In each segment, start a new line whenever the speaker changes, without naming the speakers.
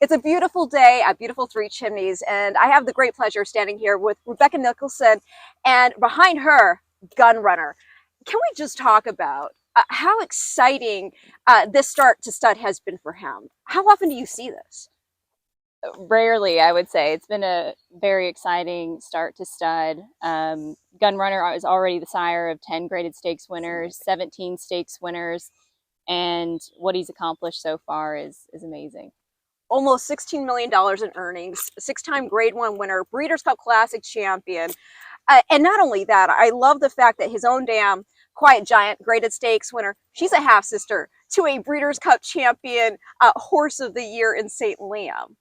It's a beautiful day at beautiful Three Chimneys, and I have the great pleasure of standing here with Rebecca Nicholson, and behind her, Gun Runner. Can we just talk about how exciting this start to stud has been for him? How often do you see this?
Rarely, I would say. It's been a very exciting start to stud. GunRunner is already the sire of 10 graded stakes winners, 17 stakes winners, and what he's accomplished so far is amazing.
Almost $16 million in earnings, six-time Grade 1 winner, Breeders' Cup Classic champion. And not only that, I love the fact that his own dam, Quiet Giant, graded stakes winner, she's a half-sister to a Breeders' Cup champion, Horse of the Year in St. Liam.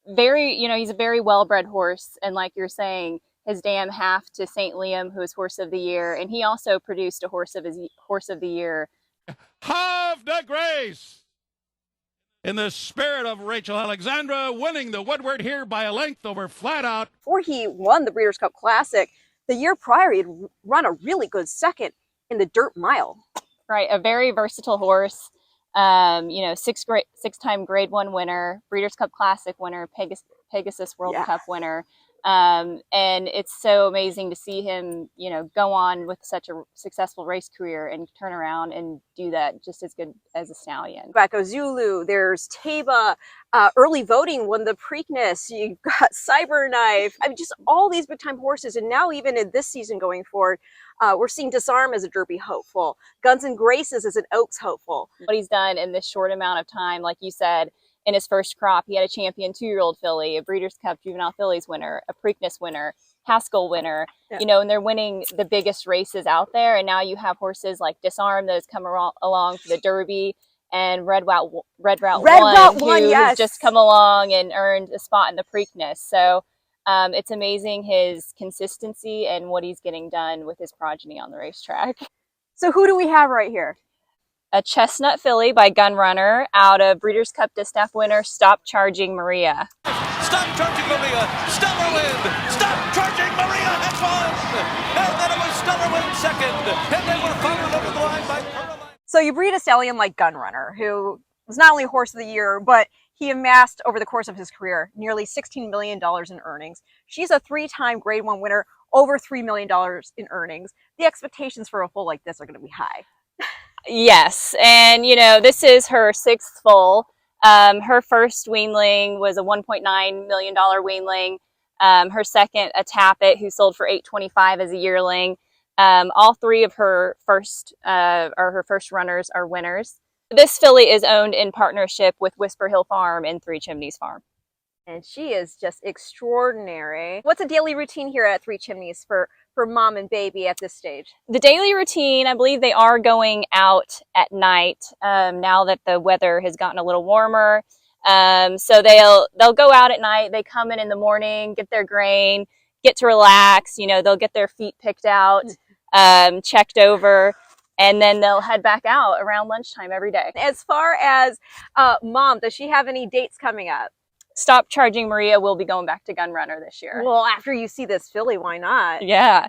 He's a very well-bred horse, and like you're saying, his dam half to St. Liam, who is Horse of the Year, and he also produced a Horse of the Year.
Have the grace! In the spirit of Rachel Alexandra winning the Woodward here by a length over Flat Out.
Before he won the Breeders' Cup Classic, the year prior he had run a really good second in the Dirt Mile.
Right, a very versatile horse. Six-time Grade 1 winner, Breeders' Cup Classic winner, Pegasus World Cup winner. And it's so amazing to see him, go on with such a successful race career and turn around and do that just as good as a stallion.
Baco Zulu, there's Taba, early voting won the Preakness, you've got Cyberknife, I mean, just all these big time horses. And now even in this season going forward, we're seeing Disarm as a Derby hopeful, Guns and Graces as an Oaks hopeful.
What he's done in this short amount of time, like you said, in his first crop, he had a champion 2-year-old filly, a Breeders' Cup Juvenile Fillies winner, a Preakness winner, Haskell winner, and they're winning the biggest races out there. And now you have horses like Disarm that has come along for the Derby, and Red Route 1, who has just come along and earned a spot in the Preakness. So it's amazing his consistency and what he's getting done with his progeny on the racetrack.
So who do we have right here?
A chestnut filly by GunRunner out of Breeders' Cup Distaff winner Stopchargingmaria.
Stopchargingmaria, stellar win! Stopchargingmaria had won! And then it was stellar win second, and they were followed over the line by Caroline.
So you breed a stallion like GunRunner, who was not only Horse of the Year, but he amassed over the course of his career nearly $16 million in earnings. She's a 3-time Grade 1 winner, over $3 million in earnings. The expectations for a foal like this are going to be high.
Yes, and this is her 6th foal. Her first weanling was a $1.9 million weanling. Her second, a Tappet, who sold for $825 as a yearling. All 3 of her first runners are winners. This filly is owned in partnership with Whisper Hill Farm and Three Chimneys Farm.
And she is just extraordinary. What's a daily routine here at Three Chimneys for mom and baby at this stage?
The daily routine, I believe they are going out at night now that the weather has gotten a little warmer. So they'll go out at night. They come in the morning, get their grain, get to relax. They'll get their feet picked out, checked over, and then they'll head back out around lunchtime every day.
As far as mom, does she have any dates coming up?
Stopchargingmaria will be going back to GunRunner this year.
Well, after you see this filly, why not?
Yeah.